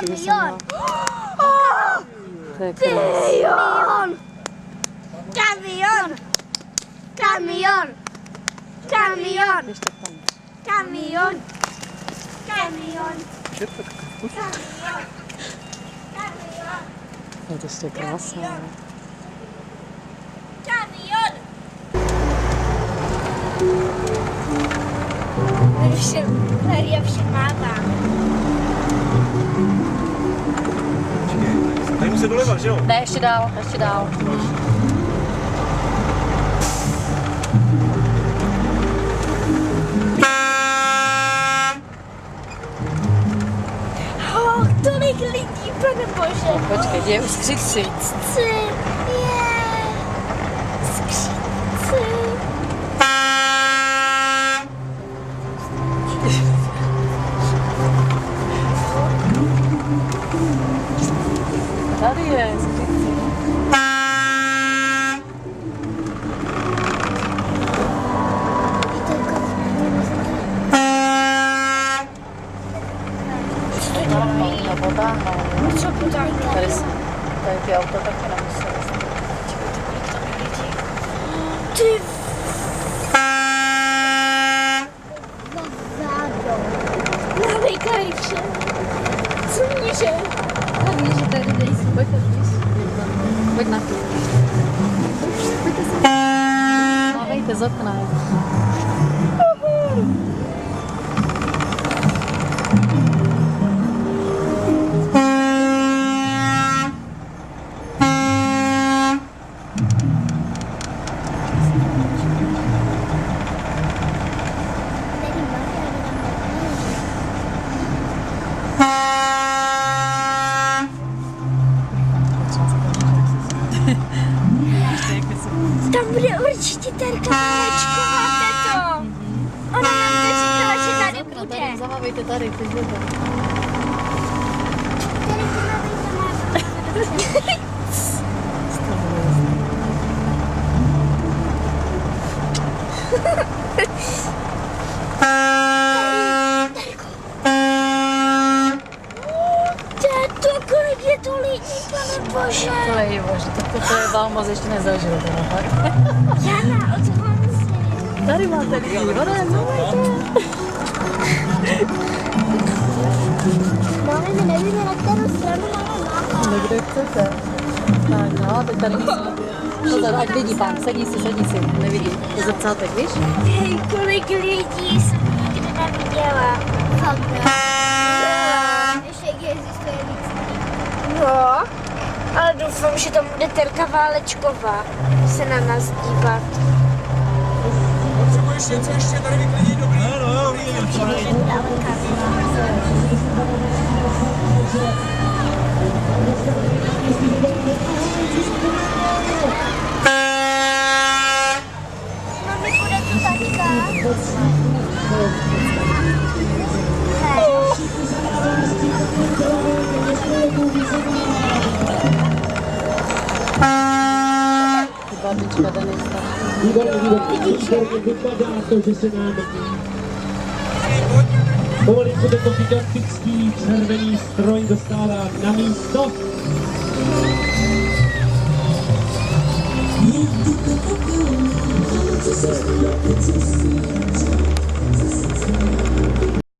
Kamion! To je krásný. Kamion! Kamion! Kamion! Kamion! Ještě tam. Kamion! Kamion! Je to ještě krásné. Kamion! Maria všem mává. Tady musí doleva, že jo? Ne, ještě dál, ještě dál. Tolik lidí, pane bože. Počkej, je už skřici. Skřici. Tady je skřici. Co potáhnout? Tady ty auto taky nemuseli. Ty na vejkajče. Co může? Hlavně, že tady nejsi. Pojďte, víš? Pojď na to. Pojďte se. Mávejte z okna. Tam bude určitě Terka Válečková, teto. Ona nám to říkala, že tady bude. Tady, zamávejte tady, ty zlete. Teto, kolik je to lidí, pane bože. To je bože, tak to je vám moc ještě nezažil. Jana, o co mám si? Tady máte lidi, voda, zamávejte. Máme, my nevíme, na kterou stranu máme máma. No, kde chcete. Tak, no, teď tady musíme. Pozor, ať vidí pán, sedí si, nevidí. Je zrcátek, víš? Hej, kolik lidí jsem nikdy neviděla. Fakt ne. Ještě existuje víc lidí. No, ale doufám, že tam bude Terka Válečková se na nás dívat. Potřebuješ něco ještě tady vyklidit, dobrý? No, vidím. Mami, bude to taťka. Ty babička Denisa. Vypadá to, že se nám pomalinku tento gigantický červený stroj dostává na místo.